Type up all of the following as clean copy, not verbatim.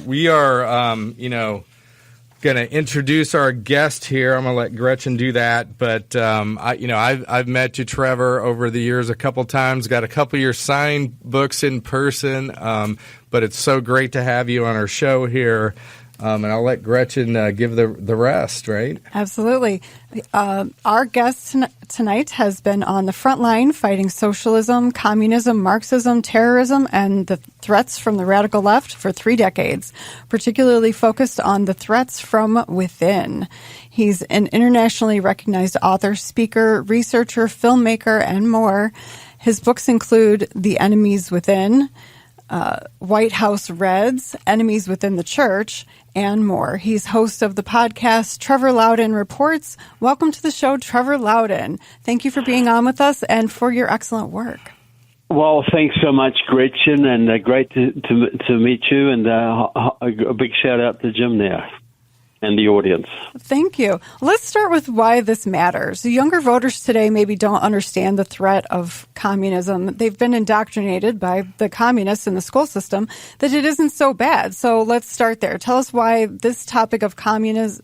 we are, going to introduce our guest here. I'm going to let Gretchen do that. But, I've met you, Trevor, over the years a couple times, got a couple of your signed books in person. But it's so great to have you on our show here. And I'll let Gretchen give the rest, right? Absolutely. Our guest tonight has been on the front line fighting socialism, communism, Marxism, terrorism, and the threats from the radical left for 3 decades, particularly focused on the threats from within. He's an internationally recognized author, speaker, researcher, filmmaker, and more. His books include The Enemies Within, White House Reds, Enemies Within the Church, and more. He's host of the podcast Trevor Loudon Reports. Welcome to the show, Trevor Loudon. Thank you for being on with us and for your excellent work. Well, thanks so much, Gretchen, and great to meet you, and a big shout out to Jim there and the audience. Thank you. Let's start with why this matters. The younger voters today maybe don't understand the threat of communism. They've been indoctrinated by the communists in the school system that it isn't so bad. So let's start there. Tell us why this topic of communism,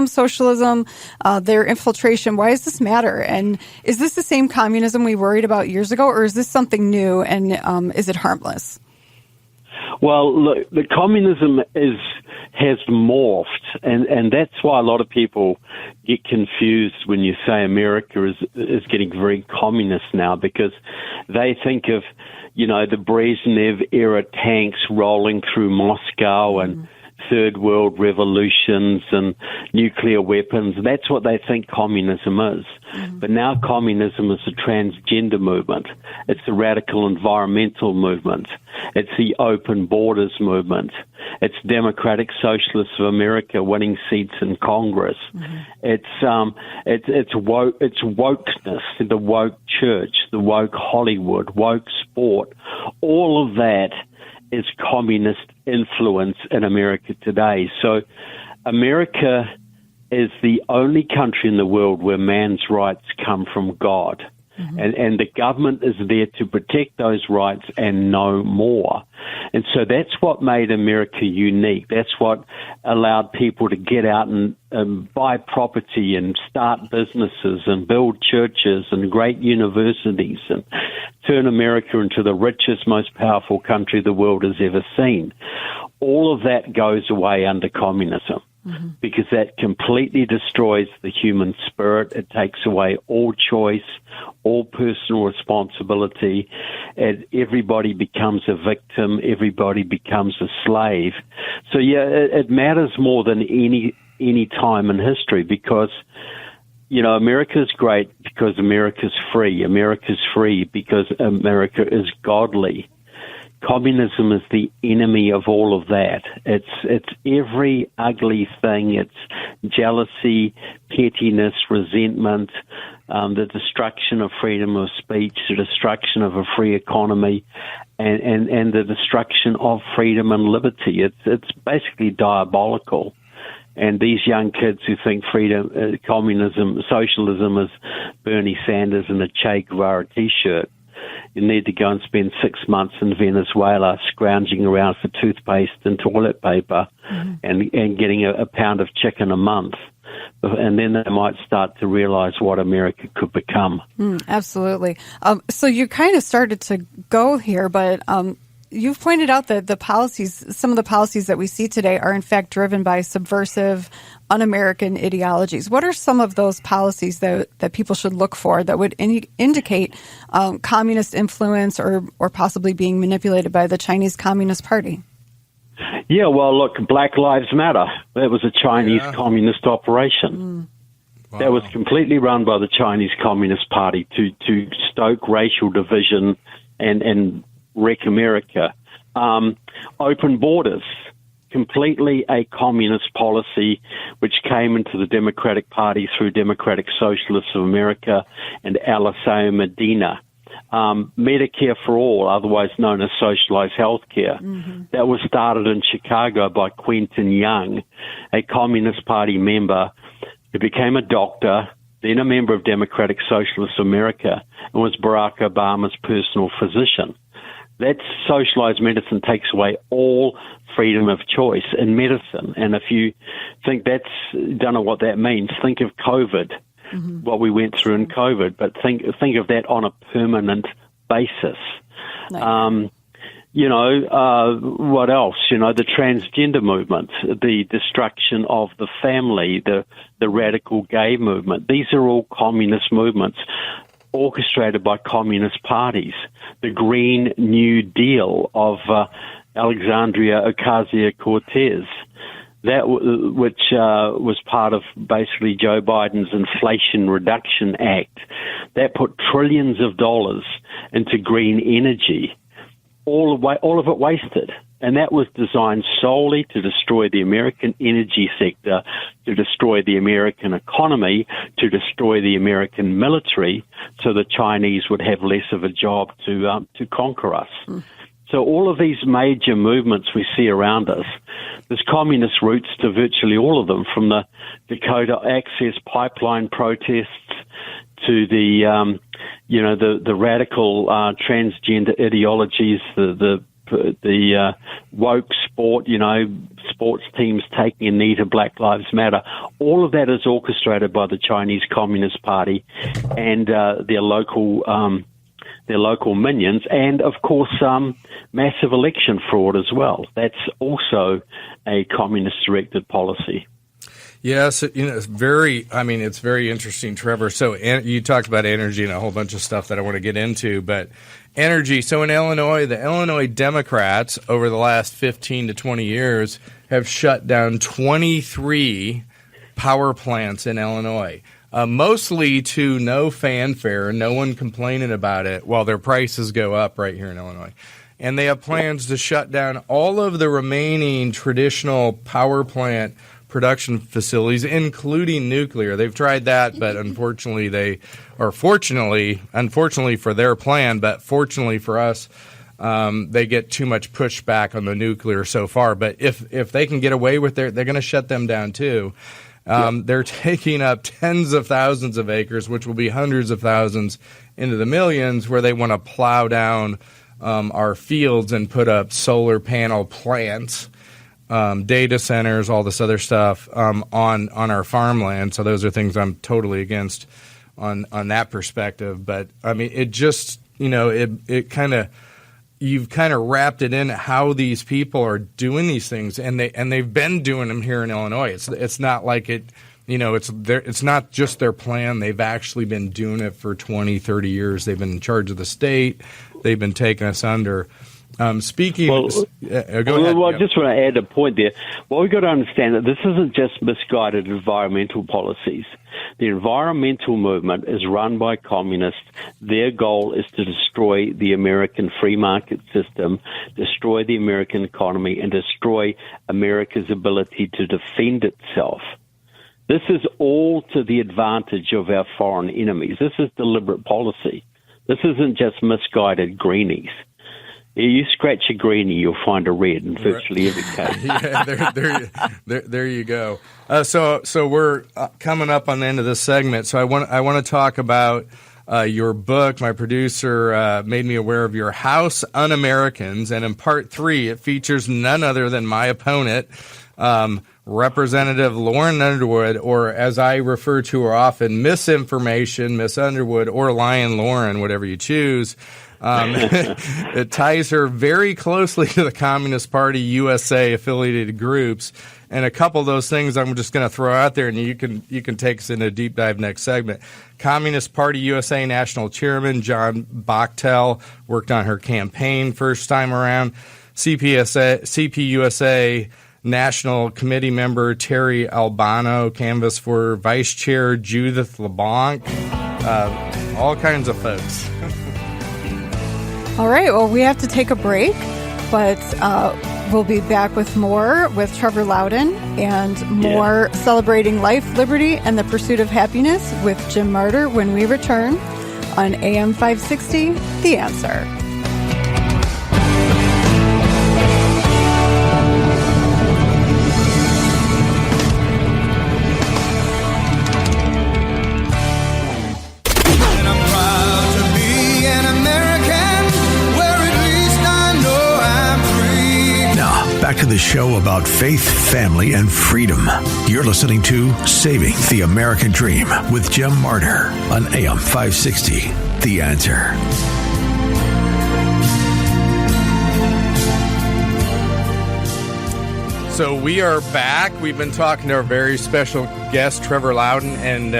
socialism, their infiltration, why does this matter? And is this the same communism we worried about years ago, or is this something new, and is it harmless? Well, look, the communism has morphed, and that's why a lot of people get confused when you say America is getting very communist now, because they think of, the Brezhnev era tanks rolling through Moscow and third world revolutions and nuclear weapons. That's what they think communism is. But now communism is a transgender movement. It's a radical environmental movement. It's the open borders movement. It's Democratic Socialists of America winning seats in Congress. It's wokeness, the woke church, the woke Hollywood, woke sport. All of that is communist influence in America today. So America is the only country in the world where man's rights come from God. And the government is there to protect those rights and no more. And so that's what made America unique. That's what allowed people to get out and buy property and start businesses and build churches and great universities and turn America into the richest, most powerful country the world has ever seen. All of that goes away under communism. Because that completely destroys the human spirit. It takes away all choice, all personal responsibility, and everybody becomes a victim, everybody becomes a slave. So, it matters more than any time in history because, America's great because America's free. America's free because America is godly. Communism is the enemy of all of that. It's every ugly thing. It's jealousy, pettiness, resentment, the destruction of freedom of speech, the destruction of a free economy, and the destruction of freedom and liberty. It's basically diabolical. And these young kids who think freedom, communism, socialism is Bernie Sanders in a Che Guevara T-shirt, you need to go and spend 6 months in Venezuela scrounging around for toothpaste and toilet paper and getting a pound of chicken a month. And then they might start to realize what America could become. Absolutely. So you kind of started to go here, but you've pointed out that some of the policies that we see today are in fact driven by subversive, un-American ideologies. What are some of those policies that people should look for that would indicate communist influence or possibly being manipulated by the Chinese Communist Party? Yeah, well, look, Black Lives Matter. That was a Chinese communist operation. Wow. That was completely run by the Chinese Communist Party to stoke racial division and wreck America. Open borders, completely a communist policy which came into the Democratic Party through Democratic Socialists of America and Eliseo Medina. Medicare for all, otherwise known as socialized health care. That was started in Chicago by Quentin Young, a Communist Party member who became a doctor, then a member of Democratic Socialists of America, and was Barack Obama's personal physician. That's socialized medicine takes away all freedom of choice in medicine. And if you think don't know what that means, think of COVID, what we went through in COVID, but think of that on a permanent basis. Nice. What else? The transgender movement, the destruction of the family, the radical gay movement. These are all communist movements orchestrated by communist parties. The Green New Deal of Alexandria Ocasio-Cortez, which was part of basically Joe Biden's Inflation Reduction Act, that put trillions of dollars into green energy, all of it wasted. And that was designed solely to destroy the American energy sector, to destroy the American economy, to destroy the American military, so the Chinese would have less of a job to conquer us. So all of these major movements we see around us, there's communist roots to virtually all of them, from the Dakota Access Pipeline protests to the radical transgender ideologies, the woke sport, sports teams taking a knee to Black Lives Matter. All of that is orchestrated by the Chinese Communist Party and their local minions, and of course massive election fraud as well. That's also a communist-directed policy. Yes, it's very interesting, Trevor. So you talked about energy and a whole bunch of stuff that I want to get into, but energy. So in Illinois, the Illinois Democrats over the last 15 to 20 years have shut down 23 power plants in Illinois, mostly to no fanfare, no one complaining about it, while their prices go up right here in Illinois. And they have plans to shut down all of the remaining traditional power plant production facilities, including nuclear. They've tried that, but unfortunately unfortunately for their plan, but fortunately for us, they get too much pushback on the nuclear so far. But if they can get away with they're going to shut them down too. They're taking up tens of thousands of acres, which will be hundreds of thousands into the millions, where they want to plow down our fields and put up solar panel plants, data centers, all this other stuff on our farmland. So those are things I'm totally against on that perspective. But I mean, it just it kind of, you've kind of wrapped it in how these people are doing these things, and they've been doing them here in Illinois. It's not like it. It's not just their plan. They've actually been doing it for 20, 30 years. They've been in charge of the state. They've been taking us under. Go ahead. I just want to add a point there. Well, we've got to understand that this isn't just misguided environmental policies. The environmental movement is run by communists. Their goal is to destroy the American free market system, destroy the American economy, and destroy America's ability to defend itself. This is all to the advantage of our foreign enemies. This is deliberate policy. This isn't just misguided greenies. You scratch a greenie, you'll find a red in virtually every case. There you go. So we're coming up on the end of this segment. So I want to talk about your book. My producer made me aware of your House Un-Americans, and in part 3, it features none other than my opponent, Representative Lauren Underwood, or as I refer to her often, Misinformation, Miss Underwood, or Lion Lauren, whatever you choose. It ties her very closely to the Communist Party USA affiliated groups, and a couple of those things I'm just going to throw out there, and you can take us into a deep dive next segment. Communist Party USA National Chairman John Bachtel worked on her campaign first time around. CPUSA National Committee member Terry Albano canvassed for Vice Chair Judith LeBlanc. All kinds of folks. All right, well, we have to take a break, but we'll be back with more with Trevor Loudon and more celebrating life, liberty, and the pursuit of happiness with Jim Martyr when we return on AM 560, The Answer. And I'm proud to be an American, where at least I show about faith, family, and freedom. You're listening to Saving the American Dream with Jim Martyr on AM 560. The Answer. So we are back. We've been talking to our very special guest, Trevor Loudon, and,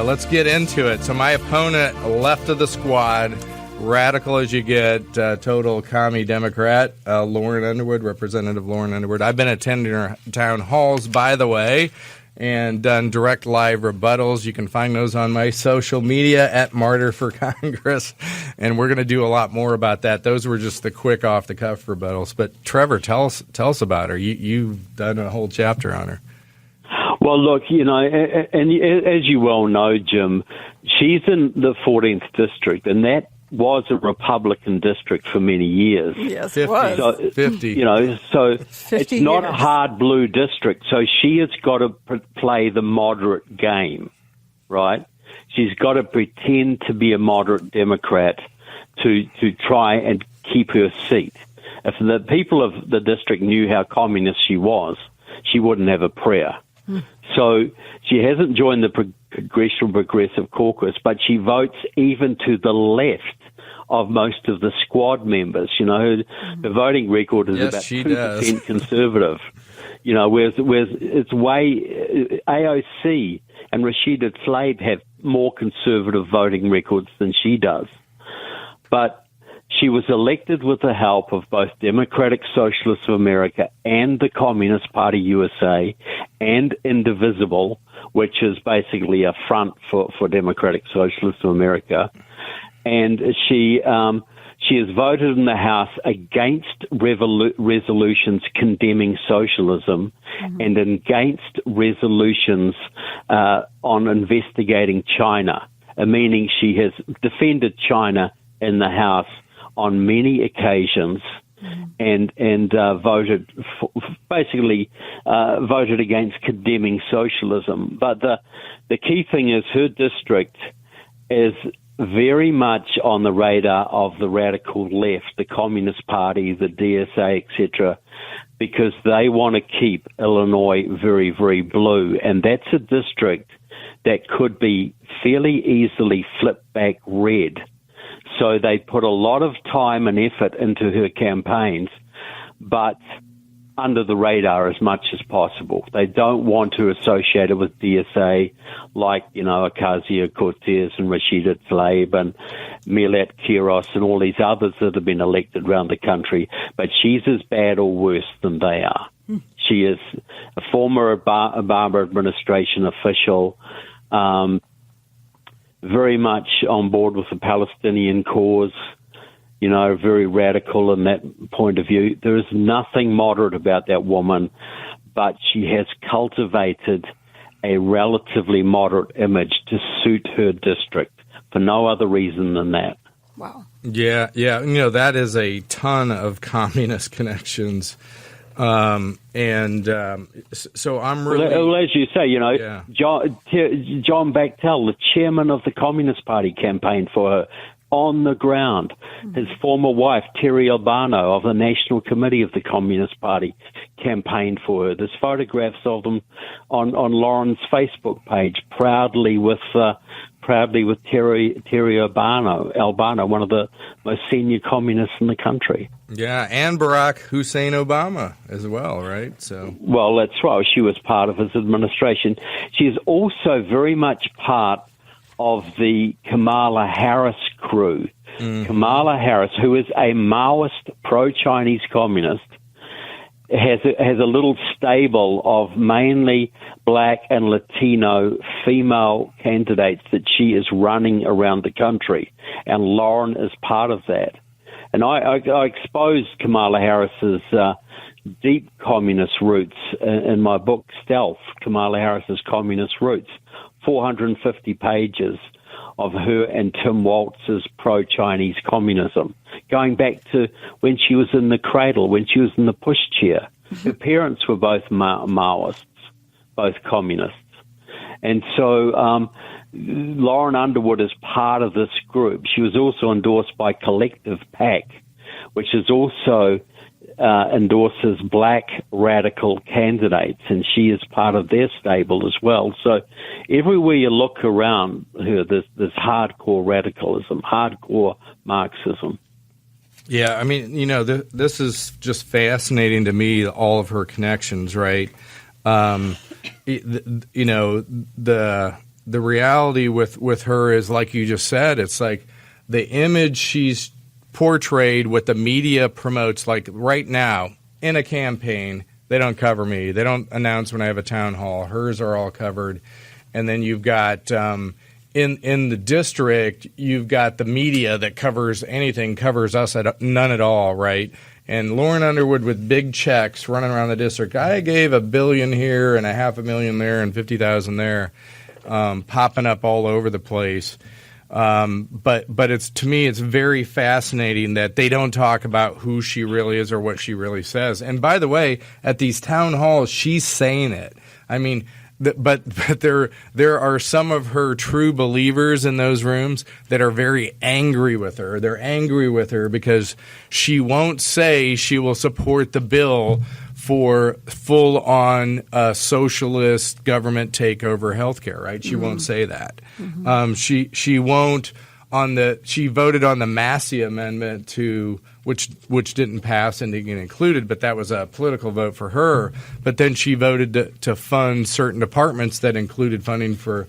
let's get into it. So my opponent, left of the squad, radical as you get, total commie Democrat, Lauren Underwood, Representative Lauren Underwood. I've been attending her town halls, by the way, and done direct live rebuttals. You can find those on my social media at Martyr for Congress, and we're going to do a lot more about that. Those were just the quick off-the-cuff rebuttals. But Trevor, tell us about her. You've done a whole chapter on her. Well, look, and as you well know, Jim, she's in the 14th district, and that was a Republican district for many years. Yes, it was. So, 50. So 50 it's not years. a hard blue district. So she has got to play the moderate game, right? She's got to pretend to be a moderate Democrat to try and keep her seat. If the people of the district knew how communist she was, she wouldn't have a prayer. So she hasn't joined the Congressional Progressive Caucus, but she votes even to the left of most of the squad members. The voting record is about 2% conservative. Whereas it's way AOC and Rashida Tlaib have more conservative voting records than she does. But she was elected with the help of both Democratic Socialists of America and the Communist Party USA and Indivisible, which is basically a front for Democratic Socialists of America. And she has voted in the House against resolutions condemning socialism and against resolutions on investigating China, meaning she has defended China in the House on many occasions and voted against condemning socialism. But the key thing is her district is very much on the radar of the radical left, the Communist Party, the DSA, etc., because they want to keep Illinois very, very blue. And that's a district that could be fairly easily flipped back red. So they put a lot of time and effort into her campaigns, but under the radar as much as possible. They don't want to associate her with DSA like, Ocasio-Cortez and Rashida Tlaib and Milat Kiros and all these others that have been elected around the country. But she's as bad or worse than they are. She is a former Obama administration official, very much on board with the Palestinian cause, very radical in that point of view. There is nothing moderate about that woman, but she has cultivated a relatively moderate image to suit her district for no other reason than that. Wow. Yeah. That is a ton of communist connections. So I'm really... Well, as you say, John Bechtel, the chairman of the Communist Party, campaigned for her on the ground. His former wife, Terry Albano, of the National Committee of the Communist Party, campaigned for her. There's photographs of them on Lauren's Facebook page, proudly with Terry Albano, one of the most senior communists in the country. Yeah, and Barack Hussein Obama as well, right? Well, that's right. She was part of his administration. She is also very much part of the Kamala Harris crew. Kamala Harris, who is a Maoist pro-Chinese communist, has a little stable of mainly black and Latino female candidates that she is running around the country, and Lauren is part of that. And I exposed Kamala Harris's deep communist roots in my book, Stealth, Kamala Harris's Communist Roots, 450 pages of her and Tim Walz's pro-Chinese communism, going back to when she was in the cradle, when she was in the pushchair. Her parents were both Maoists, both communists. And so Lauren Underwood is part of this group. She was also endorsed by Collective PAC, which is also endorses black radical candidates, and she is part of their stable as well. So everywhere you look around her, there's hardcore radicalism, hardcore Marxism. Yeah, I mean, this is just fascinating to me, all of her connections, right? The reality with her is, like you just said, it's like the image she's portrayed, what the media promotes. Like right now in a campaign, they don't cover me. They don't announce when I have a town hall. Hers are all covered. And then you've got in the district, you've got the media that covers anything, covers us at none at all, right? And Lauren Underwood with big checks running around the district. I gave $1 billion here and $500,000 there and 50,000 there, popping up all over the place. But it's, to me, it's very fascinating that they don't talk about who she really is or what she really says. And by the way, at these town halls, she's saying it. I mean, but there are some of her true believers in those rooms that are very angry with her. They're angry with her because she won't say she will support the bill for full-on socialist government takeover healthcare, right? She won't say that. She won't she voted on the Massey Amendment to which didn't pass and didn't get included, but that was a political vote for her. But then she voted to fund certain departments that included funding for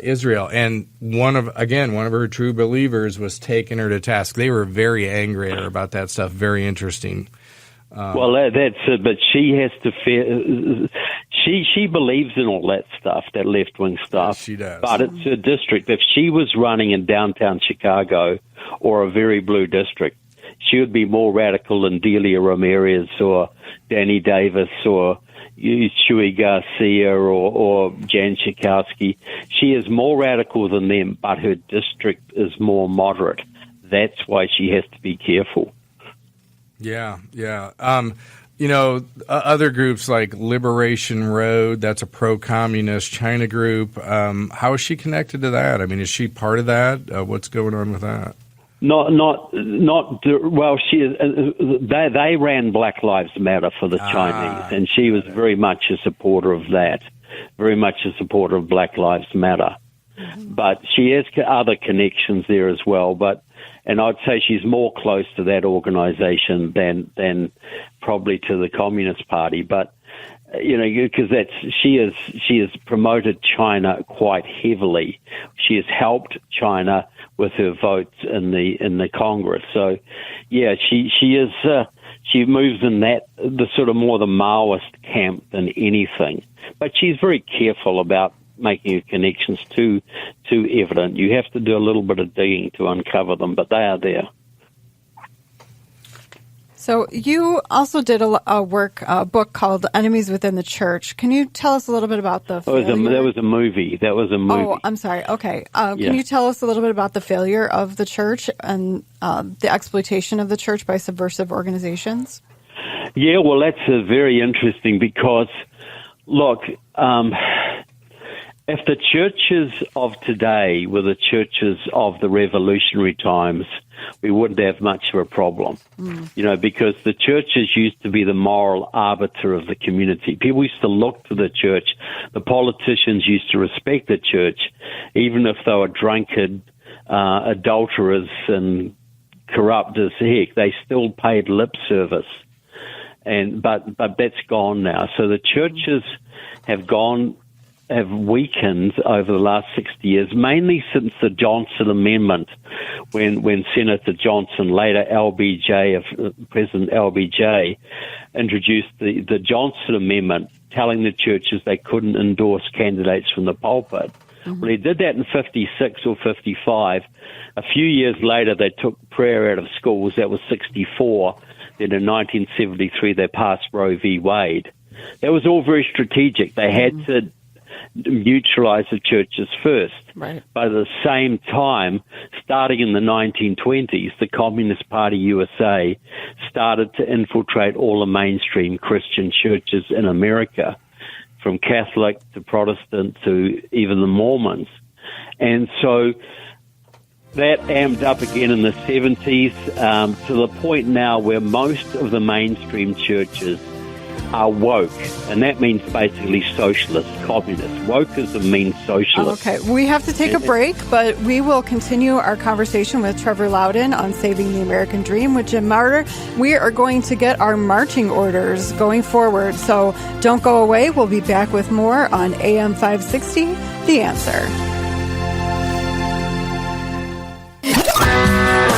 Israel. And one of her true believers was taking her to task. They were very angry at her about that stuff. Very interesting. Well, that's it. But she has to she believes in all that stuff, that left-wing stuff. Yes, she does. But it's her district. If she was running in downtown Chicago or a very blue district, she would be more radical than Delia Ramirez or Danny Davis or Shui Garcia or Jan Schakowsky. She is more radical than them, but her district is more moderate. That's why she has to be careful. Yeah. Other groups like Liberation Road, that's a pro-communist China group. How is she connected to that? I mean, is she part of that? What's going on with that? Not. Well, she is. They ran Black Lives Matter for the Chinese, and she was very much a supporter of that. Very much a supporter of Black Lives Matter, but she has other connections there as well. And I'd say she's more close to that organization than probably to the Communist Party. But because she has promoted China quite heavily. She has helped China with her votes in the Congress. So, yeah, she moves in the sort of more the Maoist camp than anything. But she's very careful about making her connections too evident. You have to do a little bit of digging to uncover them, but they are there. So you also did a book called Enemies Within the Church. Can you tell us a little bit about the failure? That was a movie. Oh, I'm sorry. Okay. Can you tell us a little bit about the failure of the church and the exploitation of the church by subversive organizations? Yeah, well, that's very interesting because, look, if the churches of today were the churches of the revolutionary times, we wouldn't have much of a problem, because the churches used to be the moral arbiter of the community. People used to look to the church. The politicians used to respect the church, even if they were drunkard, adulterers, and corrupt as heck. They still paid lip service, but that's gone now. So the churches have weakened over the last 60 years, mainly since the Johnson Amendment, when Senator Johnson, later President LBJ, introduced the Johnson Amendment, telling the churches they couldn't endorse candidates from the pulpit. Well, he did that in 56 or 55. A few years later, they took prayer out of schools. That was 64. Then in 1973, they passed Roe v. Wade. That was all very strategic. They had to neutralize the churches first. Right. But at the same time, starting in the 1920s, the Communist Party USA started to infiltrate all the mainstream Christian churches in America, from Catholic to Protestant to even the Mormons. And so that amped up again in the 70s to the point now where most of the mainstream churches are woke, and that means basically socialist, communist. Wokeism means socialist. Okay, we have to take a break, but we will continue our conversation with Trevor Loudon on Saving the American Dream with Jim Martyr. We are going to get our marching orders going forward, so don't go away. We'll be back with more on AM 560, The Answer.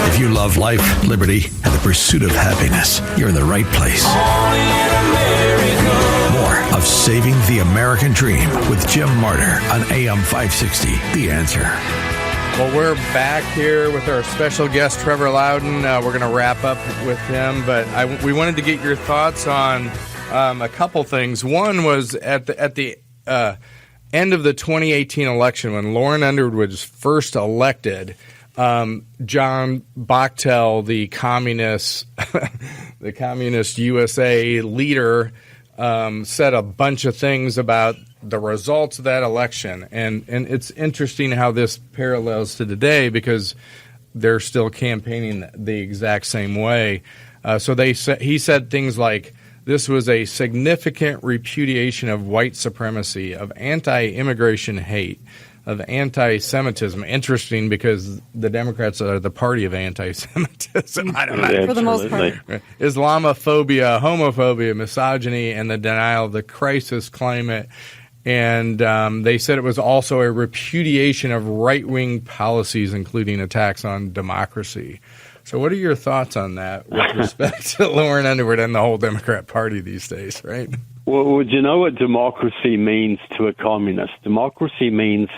If you love life, liberty, and the pursuit of happiness, you're in the right place. More of Saving the American Dream with Jim Martyr on AM 560, The Answer. Well, we're back here with our special guest, Trevor Loudon. We're going to wrap up with him, but we wanted to get your thoughts on a couple things. One was at the end of the 2018 election, when Lauren Underwood was first elected, John Bachtel, the communist USA leader, said a bunch of things about the results of that election, and it's interesting how this parallels to today because they're still campaigning the exact same way. So he said things like, "This was a significant repudiation of white supremacy, of anti-immigration hate, of anti-Semitism." Interesting, because the Democrats are the party of anti-Semitism. I don't know. For the most part. Islamophobia, homophobia, misogyny, and the denial of the crisis climate. And they said it was also a repudiation of right-wing policies, including attacks on democracy. So what are your thoughts on that with respect to Lauren Underwood and the whole Democrat Party these days, right? Well, do you know what democracy means to a communist? Democracy means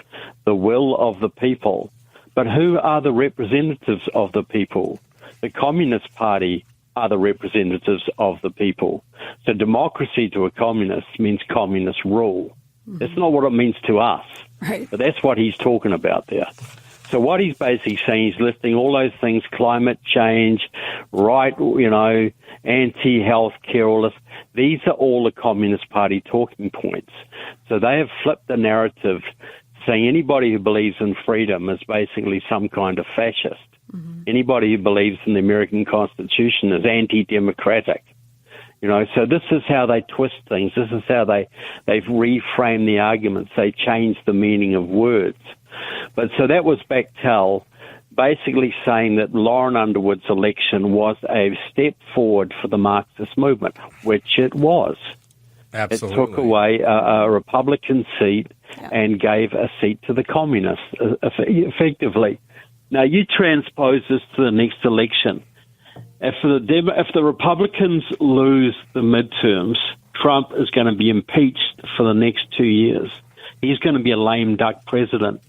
the will of the people. But who are the representatives of the people? The Communist Party are the representatives of the people. So democracy to a communist means communist rule. Mm-hmm. That's not what it means to us. Right. But that's what he's talking about there. So what he's basically saying, he's listing all those things: climate change, anti-health care, all this. These are all the Communist Party talking points. So they have flipped the narrative, saying anybody who believes in freedom is basically some kind of fascist. Mm-hmm. Anybody who believes in the American Constitution is anti-democratic. So this is how they twist things. This is how they've reframed the arguments. They changed the meaning of words. But so that was Bechtel basically saying that Lauren Underwood's election was a step forward for the Marxist movement, which it was. Absolutely. It took away a Republican seat and gave a seat to the communists, effectively. Now, you transpose this to the next election. If the Republicans lose the midterms, Trump is going to be impeached for the next 2 years. He's going to be a lame duck president.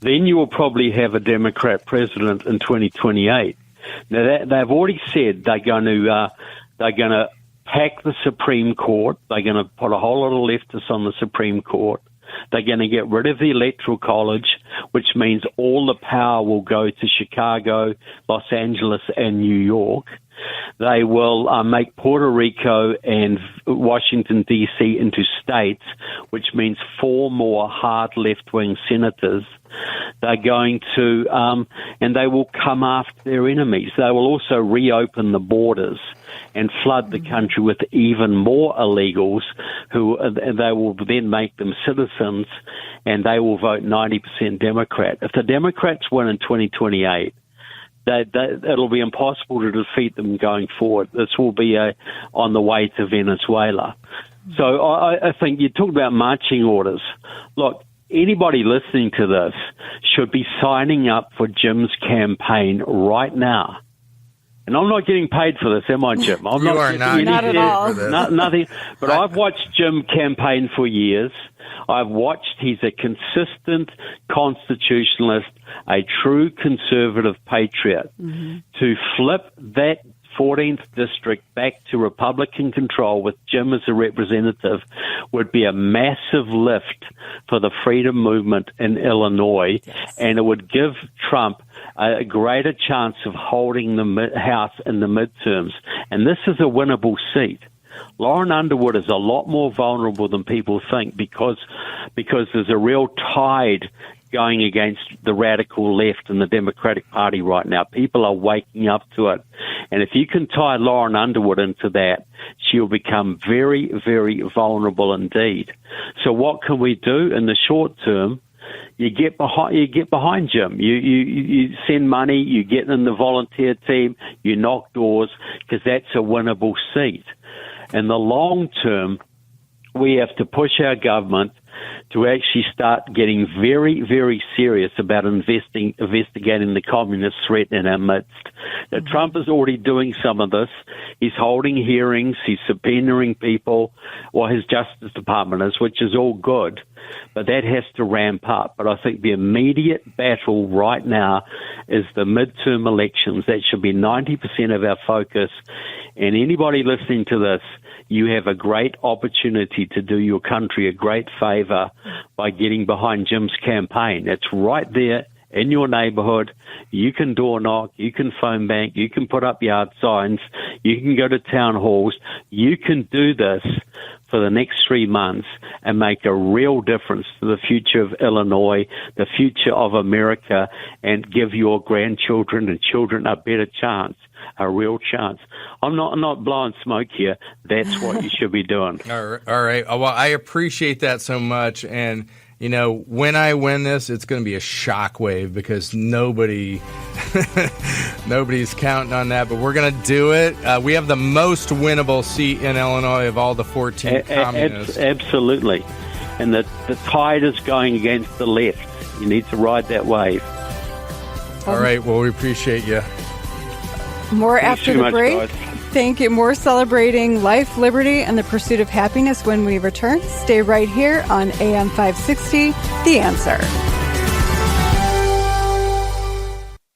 Then you will probably have a Democrat president in 2028. Now, they've already said they're going to pack the Supreme Court. They're going to put a whole lot of leftists on the Supreme Court. They're going to get rid of the Electoral College, which means all the power will go to Chicago, Los Angeles, and New York. They will make Puerto Rico and Washington, D.C. into states, which means 4 more hard left-wing senators. They're going to, and they will come after their enemies. They will also reopen the borders and flood the country with even more illegals who they will then make them citizens, and they will vote 90% Democrat. If the Democrats win in 2028, it'll be impossible to defeat them going forward. This will be on the way to Venezuela. So I think you talked about marching orders. Look, anybody listening to this should be signing up for Jim's campaign right now. And I'm not getting paid for this, am I, Jim? I'm you are not at all. Nothing. But I've watched Jim campaign for years. I've watched. He's a consistent constitutionalist, a true conservative patriot. Mm-hmm. To flip that 14th district back to Republican control with Jim as a representative would be a massive lift for the freedom movement in Illinois, and it would give Trump a greater chance of holding the House in the midterms. And this is a winnable seat. Lauren Underwood is a lot more vulnerable than people think because there's a real tide going against the radical left in the Democratic Party right now. People are waking up to it. And if you can tie Lauren Underwood into that, she'll become very, very vulnerable indeed. So what can we do in the short term? You get behind Jim. You send money, you get in the volunteer team, you knock doors, because that's a winnable seat. In the long term, we have to push our government to actually start getting very, very serious about investigating the communist threat in our midst. Now, Trump is already doing some of this. He's holding hearings. He's subpoenaing people, or his Justice Department is, which is all good. But that has to ramp up. But I think the immediate battle right now is the midterm elections. That should be 90% of our focus. And anybody listening to this, you have a great opportunity to do your country a great favor by getting behind Jim's campaign. It's right there in your neighborhood. You can door knock, you can phone bank, you can put up yard signs, you can go to town halls. You can do this for the next 3 months and make a real difference to the future of Illinois, the future of America, and give your grandchildren and children a better chance, a real chance. I'm not blowing smoke here. That's what you should be doing. All right. Well, I appreciate that so much. And, you know, when I win this, it's going to be a shockwave because nobody's counting on that. But we're going to do it. We have the most winnable seat in Illinois of all the 14 communists. Absolutely. And the tide is going against the left. You need to ride that wave. All right. Well, we appreciate you. More after the break. Guys. Thank you. More celebrating life, liberty, and the pursuit of happiness when we return. Stay right here on AM 560, The Answer.